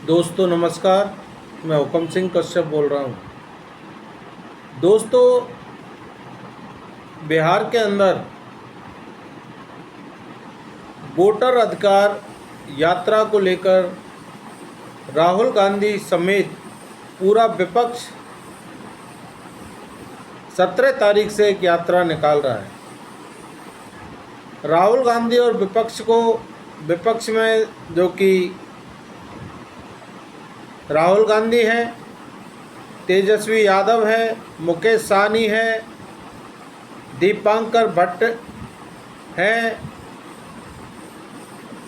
दोस्तों नमस्कार। मैं हुकम सिंह कश्यप बोल रहा हूँ। दोस्तों, बिहार के अंदर वोटर अधिकार यात्रा को लेकर राहुल गांधी समेत पूरा विपक्ष 17 तारीख से एक यात्रा निकाल रहा है। राहुल गांधी और विपक्ष में जो कि राहुल गांधी हैं, तेजस्वी यादव है, मुकेश सहनी है, दीपांकर भट्ट हैं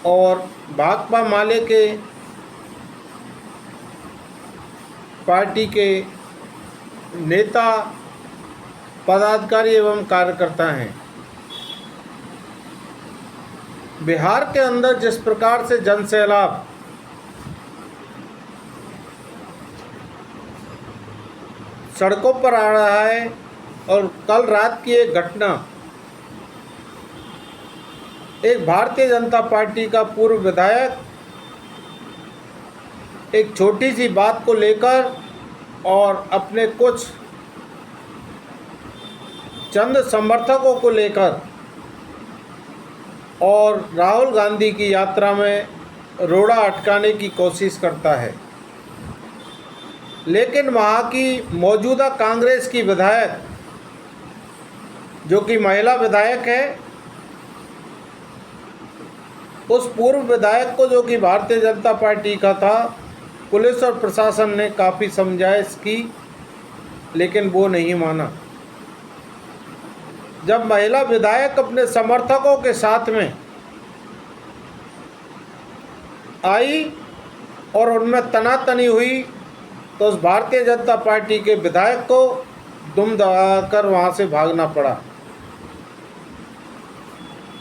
और भाकपा माले के पार्टी के नेता, पदाधिकारी एवं कार्यकर्ता हैं। बिहार के अंदर जिस प्रकार से जनसैलाब सड़कों पर आ रहा है और कल रात की एक घटना, एक भारतीय जनता पार्टी का पूर्व विधायक एक छोटी सी बात को लेकर और अपने कुछ चंद समर्थकों को लेकर और राहुल गांधी की यात्रा में रोड़ा अटकाने की कोशिश करता है। लेकिन वहाँ की मौजूदा कांग्रेस की विधायक, जो कि महिला विधायक है, उस पूर्व विधायक को, जो कि भारतीय जनता पार्टी का था, पुलिस और प्रशासन ने काफ़ी समझाइश की, लेकिन वो नहीं माना। जब महिला विधायक अपने समर्थकों के साथ में आई और उनमें तनातनी हुई, तो उस भारतीय जनता पार्टी के विधायक को दुम दबाकर वहाँ से भागना पड़ा।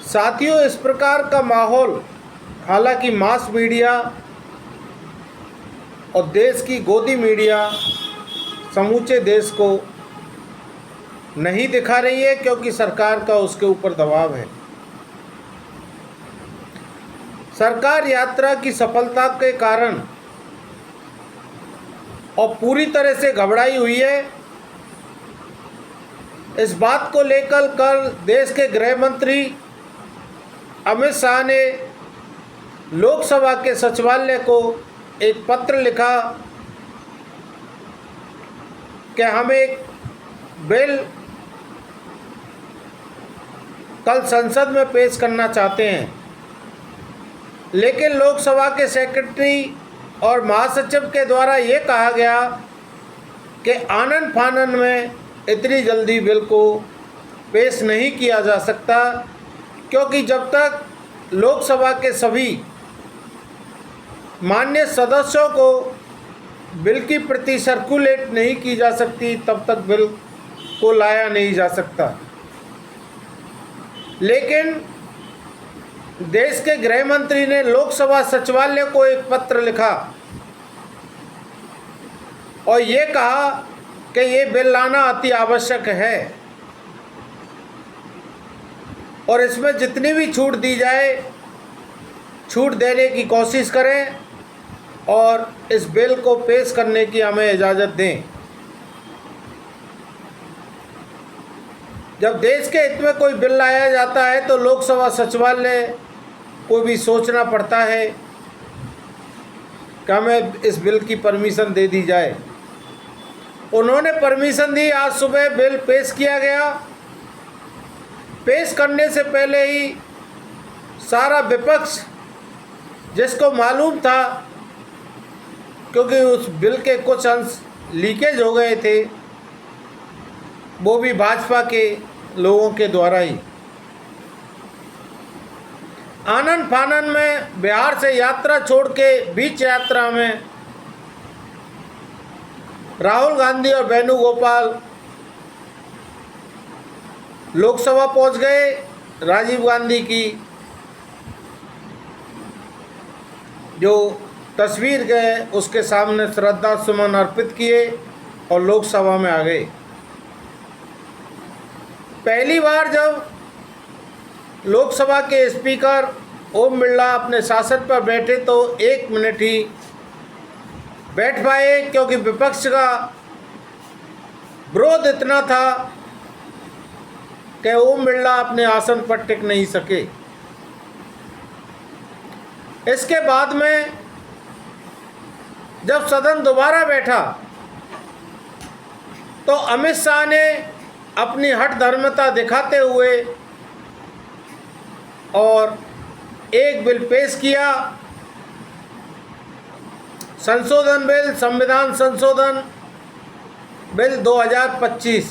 साथियों, इस प्रकार का माहौल हालांकि मास मीडिया और देश की गोदी मीडिया समूचे देश को नहीं दिखा रही है, क्योंकि सरकार का उसके ऊपर दबाव है। सरकार यात्रा की सफलता के कारण और पूरी तरह से घबराई हुई है। इस बात को लेकर कल देश के गृह मंत्री अमित शाह ने लोकसभा के सचिवालय को एक पत्र लिखा कि हम एक बिल कल संसद में पेश करना चाहते हैं, लेकिन लोकसभा के सेक्रेटरी और महासचिव के द्वारा ये कहा गया कि आनन फानन में इतनी जल्दी बिल को पेश नहीं किया जा सकता, क्योंकि जब तक लोकसभा के सभी मान्य सदस्यों को बिल की प्रति सर्कुलेट नहीं की जा सकती, तब तक बिल को लाया नहीं जा सकता। लेकिन देश के गृह मंत्री ने लोकसभा सचिवालय को एक पत्र लिखा और ये कहा कि ये बिल लाना अति आवश्यक है और इसमें जितनी भी छूट दी जाए, छूट देने की कोशिश करें और इस बिल को पेश करने की हमें इजाज़त दें। जब देश के हित में कोई बिल लाया जाता है तो लोकसभा सचिवालय को भी सोचना पड़ता है कि हमें इस बिल की परमिशन दे दी जाए। उन्होंने परमिशन दी। आज सुबह बिल पेश किया गया। पेश करने से पहले ही सारा विपक्ष, जिसको मालूम था, क्योंकि उस बिल के कुछ अंश लीकेज हो गए थे, वो भी भाजपा के लोगों के द्वारा ही, आनन फानन में बिहार से यात्रा छोड़ के बीच यात्रा में राहुल गांधी और वेणुगोपाल लोकसभा पहुंच गए। राजीव गांधी की जो तस्वीर गए उसके सामने श्रद्धा सुमन अर्पित किए और लोकसभा में आ गए। पहली बार जब लोकसभा के स्पीकर ओम बिरला अपने शासन पर बैठे तो 1 मिनट ही बैठ पाए, क्योंकि विपक्ष का विरोध इतना था कि ओम बिरला अपने आसन पर टिक नहीं सके। इसके बाद में जब सदन दोबारा बैठा तो अमित शाह ने अपनी हठधर्मिता दिखाते हुए और एक बिल पेश किया, संशोधन बिल, संविधान संशोधन bill 2025,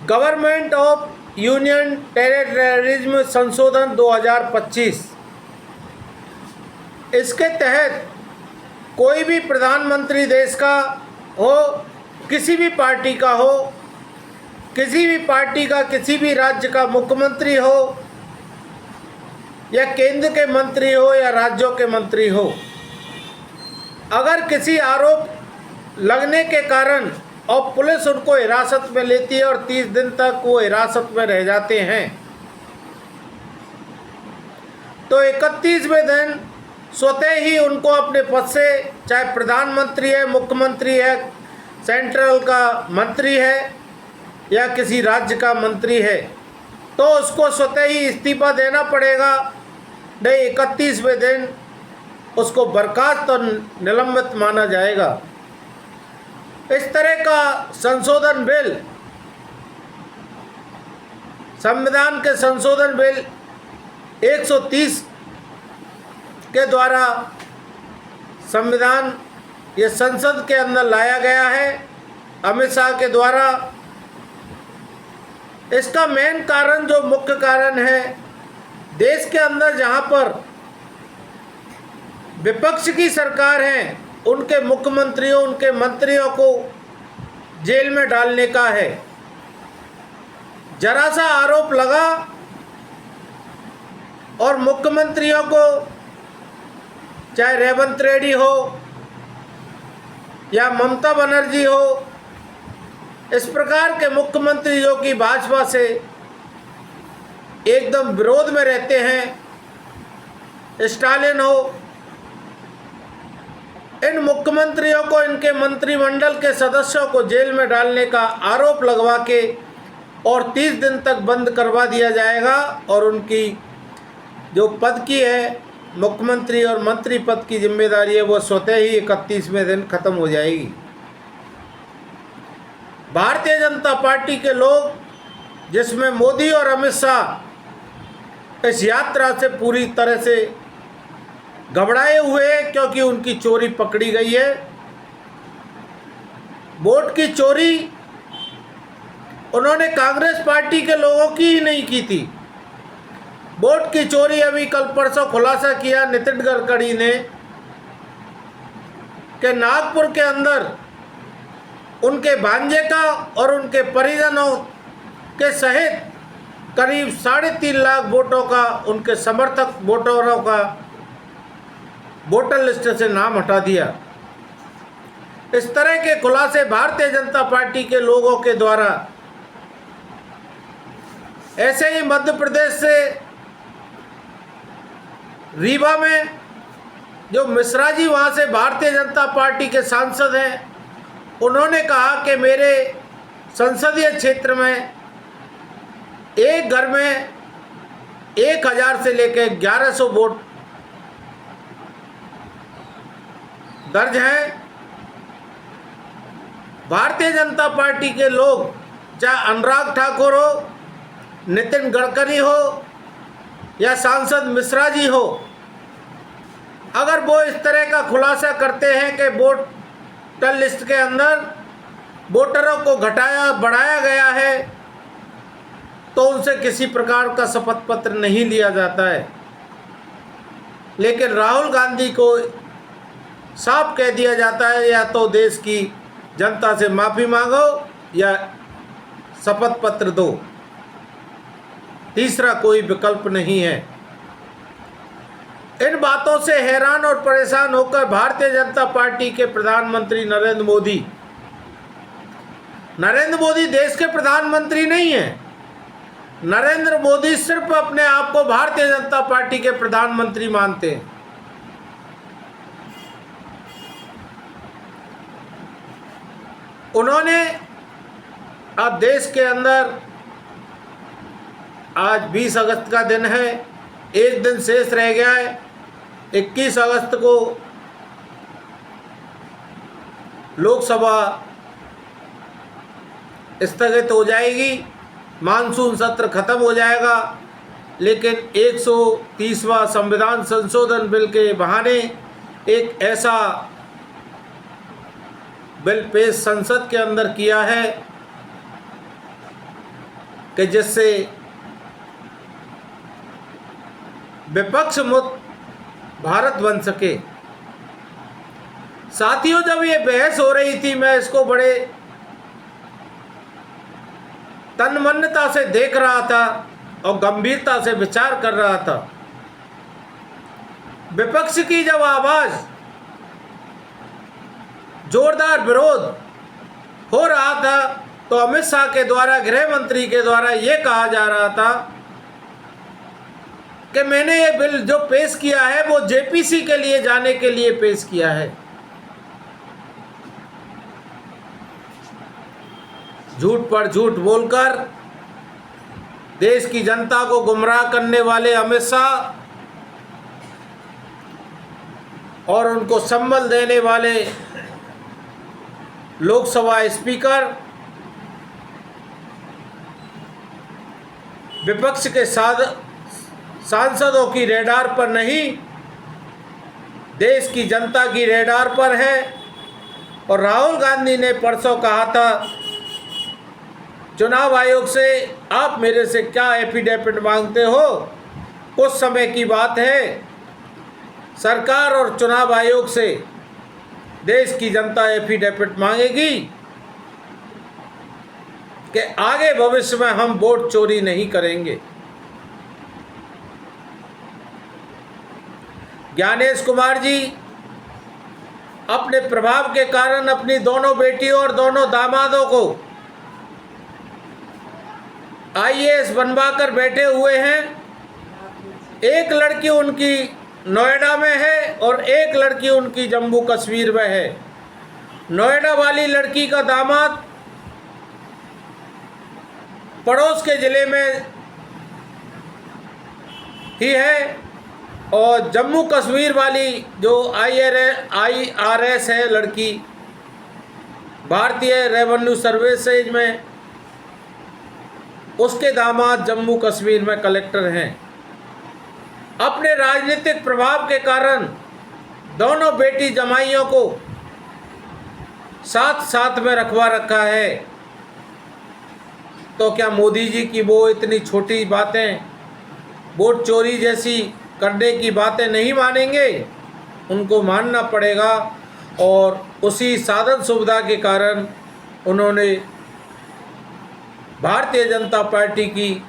government of union territories संशोधन 2025। इसके तहत कोई भी प्रधानमंत्री देश का हो, किसी भी पार्टी का हो, किसी भी पार्टी का किसी भी राज्य का मुख्यमंत्री हो या केंद्र के मंत्री हो या राज्यों के मंत्री हो, अगर किसी आरोप लगने के कारण और पुलिस उनको हिरासत में लेती है और 30 दिन तक वो हिरासत में रह जाते हैं, तो 31वें दिन स्वतः ही उनको अपने पद से, चाहे प्रधानमंत्री है, मुख्यमंत्री है, सेंट्रल का मंत्री है या किसी राज्य का मंत्री है, तो उसको स्वतः ही इस्तीफा देना पड़ेगा। नहीं, 31वें दिन उसको बर्खास्त और निलंबित माना जाएगा। इस तरह का संशोधन बिल, संविधान के संशोधन बिल 130 के द्वारा संविधान ये संसद के अंदर लाया गया है अमित शाह के द्वारा। इसका मेन कारण, जो मुख्य कारण है, देश के अंदर जहां पर विपक्ष की सरकार है, उनके मुख्यमंत्रियों, उनके मंत्रियों को जेल में डालने का है। जरा सा आरोप लगा और मुख्यमंत्रियों को, चाहे रेवंत रेड्डी हो या ममता बनर्जी हो, इस प्रकार के मुख्यमंत्री जो कि भाजपा से एकदम विरोध में रहते हैं, स्टालिन हो, इन मुख्यमंत्रियों को, इनके मंत्रिमंडल के सदस्यों को जेल में डालने का आरोप लगवा के और 30 दिन तक बंद करवा दिया जाएगा और उनकी जो पद की है, मुख्यमंत्री और मंत्री पद की जिम्मेदारी है, वो स्वतः ही 31वें दिन खत्म हो जाएगी। भारतीय जनता पार्टी के लोग, जिसमें मोदी और अमित शाह, इस यात्रा से पूरी तरह से घबराए हुए हैं, क्योंकि उनकी चोरी पकड़ी गई है। वोट की चोरी उन्होंने कांग्रेस पार्टी के लोगों की ही नहीं की थी। वोट की चोरी अभी कल परसों खुलासा किया नितिन गडकरी ने कि नागपुर के अंदर उनके भांजे का और उनके परिजनों के सहित करीब 3.5 लाख वोटों का, उनके समर्थक वोटरों का वोटर लिस्ट से नाम हटा दिया। इस तरह के खुलासे भारतीय जनता पार्टी के लोगों के द्वारा, ऐसे ही मध्य प्रदेश से रीवा में जो मिश्रा जी, वहाँ से भारतीय जनता पार्टी के सांसद हैं, उन्होंने कहा कि मेरे संसदीय क्षेत्र में एक घर में 1000 से लेकर 1100 वोट दर्ज हैं। भारतीय जनता पार्टी के लोग, चाहे अनुराग ठाकुर हो, नितिन गडकरी हो या सांसद मिश्रा जी हो, अगर वो इस तरह का खुलासा करते हैं कि वोटर लिस्ट के अंदर वोटरों को घटाया बढ़ाया गया है, तो उनसे किसी प्रकार का शपथ पत्र नहीं लिया जाता है। लेकिन राहुल गांधी को साफ कह दिया जाता है, या तो देश की जनता से माफ़ी मांगो या शपथ पत्र दो, तीसरा कोई विकल्प नहीं है। इन बातों से हैरान और परेशान होकर भारतीय जनता पार्टी के प्रधानमंत्री नरेंद्र मोदी देश के प्रधानमंत्री नहीं है। नरेंद्र मोदी सिर्फ अपने आप को भारतीय जनता पार्टी के प्रधानमंत्री मानते हैं। उन्होंने अब देश के अंदर आज 20 अगस्त का दिन है, एक दिन शेष रह गया है। 21 अगस्त को लोकसभा स्थगित हो जाएगी, मानसून सत्र खत्म हो जाएगा, लेकिन 130वां संविधान संशोधन बिल के बहाने एक ऐसा बिल पेश संसद के अंदर किया है कि जिससे विपक्ष मुक्त भारत बन सके। साथियों, जब ये बहस हो रही थी, मैं इसको बड़े तन्मन्यता से देख रहा था और गंभीरता से विचार कर रहा था। विपक्ष की जब आवाज, जोरदार विरोध हो रहा था, तो अमित शाह के द्वारा, गृह मंत्री के द्वारा ये कहा जा रहा था कि मैंने ये बिल जो पेश किया है वो जेपीसी के लिए जाने के लिए पेश किया है। झूठ पर झूठ बोलकर देश की जनता को गुमराह करने वाले अमित शाह और उनको संबल देने वाले लोकसभा स्पीकर विपक्ष के सांसदों की रेडार पर नहीं, देश की जनता की रेडार पर है। और राहुल गांधी ने परसों कहा था चुनाव आयोग से, आप मेरे से क्या एफिडेविट मांगते हो। कुछ समय की बात है, सरकार और चुनाव आयोग से देश की जनता एफिडेविट मांगेगी कि आगे भविष्य में हम वोट चोरी नहीं करेंगे। ज्ञानेश कुमार जी अपने प्रभाव के कारण अपनी दोनों बेटियों और दोनों दामादों को आईएएस बनवाकर बैठे हुए हैं। एक लड़की उनकी नोएडा में है और एक लड़की उनकी जम्मू कश्मीर में है। नोएडा वाली लड़की का दामाद पड़ोस के ज़िले में ही है और जम्मू कश्मीर वाली जो IRS है लड़की, भारतीय रेवेन्यू सर्विसेज में, उसके दामाद जम्मू कश्मीर में कलेक्टर हैं। अपने राजनीतिक प्रभाव के कारण दोनों बेटी जमाइयों को साथ साथ में रखवा रखा है। तो क्या मोदी जी की वो इतनी छोटी बातें, वोट चोरी जैसी करने की बातें नहीं मानेंगे? उनको मानना पड़ेगा। और उसी साधन सुविधा के कारण उन्होंने भारतीय जनता पार्टी की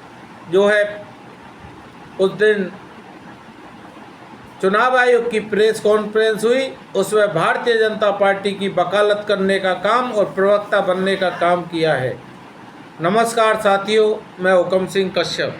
जो है, उस दिन चुनाव आयोग की प्रेस कॉन्फ्रेंस हुई, उसमें भारतीय जनता पार्टी की वकालत करने का काम और प्रवक्ता बनने का काम किया है। नमस्कार साथियों, मैं हुकम सिंह कश्यप।